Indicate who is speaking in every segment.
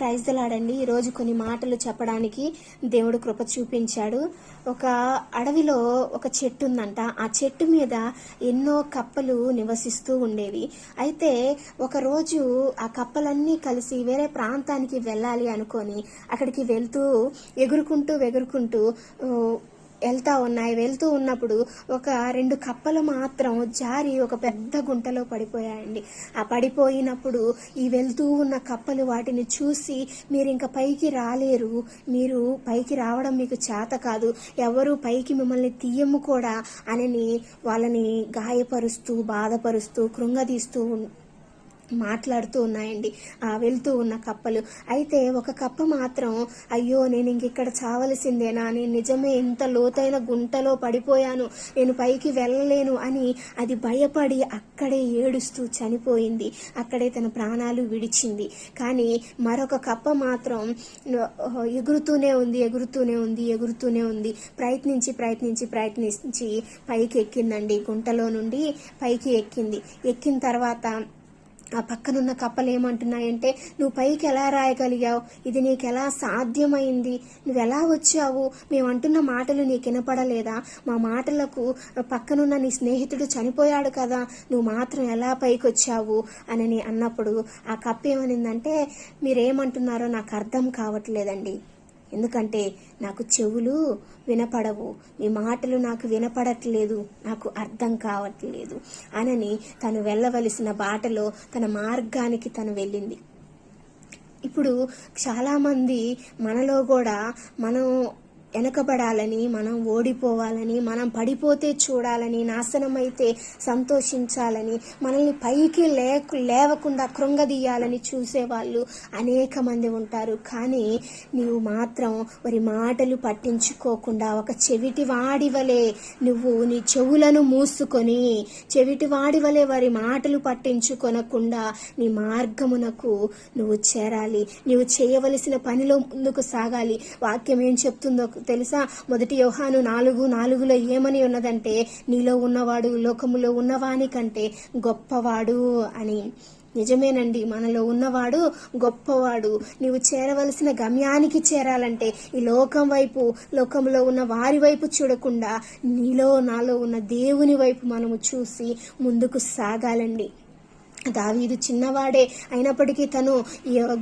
Speaker 1: Praise దలాడండి. ఈరోజు కొన్ని మాటలు చెప్పడానికి దేవుడు కృప చూపించాడు. ఒక అడవిలో ఒక చెట్టు ఉందంట. ఆ చెట్టు మీద ఎన్నో కప్పలు నివసిస్తూ ఉండేవి. అయితే ఒకరోజు ఆ కప్పలన్నీ కలిసి వేరే ప్రాంతానికి వెళ్ళాలి అనుకొని అక్కడికి ఎగురుకుంటూ వెళ్తూ ఉన్నప్పుడు ఒక 2 కప్పలు మాత్రం జారి ఒక పెద్ద గుంటలో పడిపోయాయండి. ఆ పడిపోయినప్పుడు ఈ వెళ్తూ ఉన్న కప్పలు వాటిని చూసి, మీరు ఇంకా పైకి రాలేరు, మీరు పైకి రావడం మీకు చేత కాదు, ఎవరు పైకి మిమ్మల్ని తీయము కూడా అని వాళ్ళని గాయపరుస్తూ బాధపరుస్తూ కృంగదీస్తూ మాట్లాడుతూ ఉన్నాయండి వెళ్తూ ఉన్న కప్పలు. అయితే ఒక కప్ప మాత్రం, అయ్యో నేను ఇంకిక్కడ చావలసిందేనా, నేను నిజమే ఇంత లోతైన గుంటలో పడిపోయాను, నేను పైకి వెళ్ళలేను అని అది భయపడి అక్కడే ఏడుస్తూ చనిపోయింది. అక్కడే తన ప్రాణాలు విడిచింది. కానీ మరొక కప్ప మాత్రం ఎగురుతూనే ఉంది. ప్రయత్నించి పైకి ఎక్కిందండి. గుంటలో నుండి పైకి ఎక్కిన తర్వాత ఆ పక్కనున్న కప్పలు ఏమంటున్నాయంటే, నువ్వు పైకి ఎలా రాయగలిగావు, ఇది నీకు ఎలా సాధ్యమైంది, నువ్వు ఎలా వచ్చావు, మేము అంటున్న మాటలు నీకు వినపడలేదా, మా మాటలకు పక్కనున్న నీ స్నేహితుడు చనిపోయాడు కదా, నువ్వు మాత్రం ఎలా పైకి వచ్చావు అని అన్నప్పుడు ఆ కప్ప ఏమనిందంటే, మీరేమంటున్నారో నాకు అర్థం కావట్లేదండి, ఎందుకంటే నాకు చెవులు వినపడవు, మీ మాటలు నాకు వినపడట్లేదు, నాకు అర్థం కావట్లేదు అని తను వెళ్ళవలసిన బాటలో తన మార్గానికి తను వెళ్ళింది. ఇప్పుడు చాలామంది మనలో కూడా మనం వెనకబడాలని, మనం ఓడిపోవాలని, మనం పడిపోతే చూడాలని, నాశనమైతే సంతోషించాలని, మనల్ని పైకి లేవకుండా కృంగదీయాలని చూసేవాళ్ళు అనేక మంది ఉంటారు. కానీ నీవు మాత్రం వారి మాటలు పట్టించుకోకుండా ఒక చెవిటి వాడివలే నువ్వు నీ చెవులను మూసుకొని, చెవిటి వాడివలే వారి మాటలు పట్టించుకొనకుండా నీ మార్గమునకు నువ్వు చేరాలి. నీవు చేయవలసిన పనిలో ముందుకు సాగాలి. వాక్యం ఏం చెప్తుందో తెలుసా? 1 యోహాను 4:4 ఏమని ఉన్నదంటే, నీలో ఉన్నవాడు లోకములో ఉన్నవాని కంటే గొప్పవాడు అని. నిజమేనండి, మనలో ఉన్నవాడు గొప్పవాడు. నీవు చేరవలసిన గమ్యానికి చేరాలంటే ఈ లోకంలో ఉన్న వారి వైపు చూడకుండా నాలో ఉన్న దేవుని వైపు మనము చూసి ముందుకు సాగాలండి. దావీదు చిన్నవాడే అయినప్పటికీ తను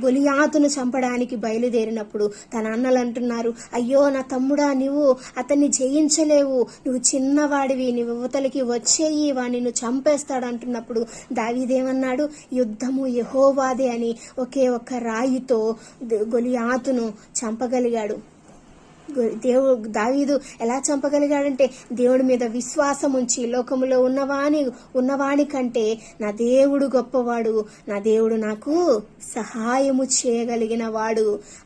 Speaker 1: గొలియాతును చంపడానికి బయలుదేరినప్పుడు తన అన్నలు అంటున్నారు, అయ్యో నా తమ్ముడా, నువ్వు అతన్ని జయించలేవు, నువ్వు చిన్నవాడివి, నువ్వు యువతలకి వచ్చేయి, వాడిని నువ్వు చంపేస్తాడు అంటున్నప్పుడు దావీదేమన్నాడు, యుద్ధము యెహోవాదే అని ఒకే ఒక్క రాయితో గొలియాతును చంపగలిగాడు. దావీదు ఎలా చంపగలిగాడంటే, దేవుడి మీద విశ్వాసం ఉంచి, లోకములో ఉన్నవాని కంటే నా దేవుడు గొప్పవాడు, నా దేవుడు నాకు సహాయము చేయగలిగిన వాడు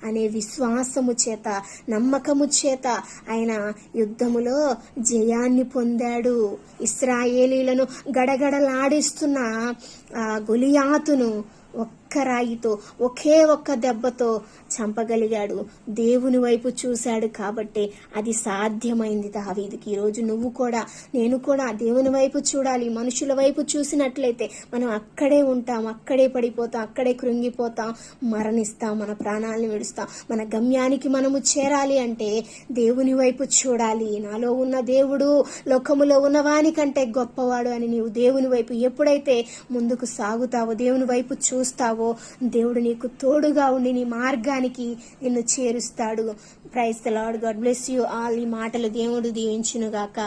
Speaker 1: అనే విశ్వాసము చేత, నమ్మకము చేత ఆయన యుద్ధములో జయాన్ని పొందాడు. ఇశ్రాయేలీలను గడగడలాడిస్తున్న గొలియాతును ఒక్క రాయితో, ఒకే ఒక్క దెబ్బతో చంపగలిగాడు. దేవుని వైపు చూశాడు కాబట్టి అది సాధ్యమైంది దావీదుకి. ఈరోజు నువ్వు కూడా, నేను కూడా దేవుని వైపు చూడాలి. మనుషుల వైపు చూసినట్లయితే మనం అక్కడే ఉంటాం, అక్కడే పడిపోతాం, అక్కడే కృంగిపోతాం, మరణిస్తాం, మన ప్రాణాలను విడుస్తాం. మన గమ్యానికి మనము చేరాలి అంటే దేవుని వైపు చూడాలి. నాలో ఉన్న దేవుడు లోకములో ఉన్నవాని కంటే గొప్పవాడు అని నీవు దేవుని వైపు ఎప్పుడైతే ముందుకు సాగుతావో, దేవుని వైపు చూస్తావో, దేవుడు నీకు తోడుగా ఉండి నీ మార్గానికి నిన్ను చేరుస్తాడు. Praise the Lord. God bless you all. ఈ మాటలు దేవుడు దీవించును గాక.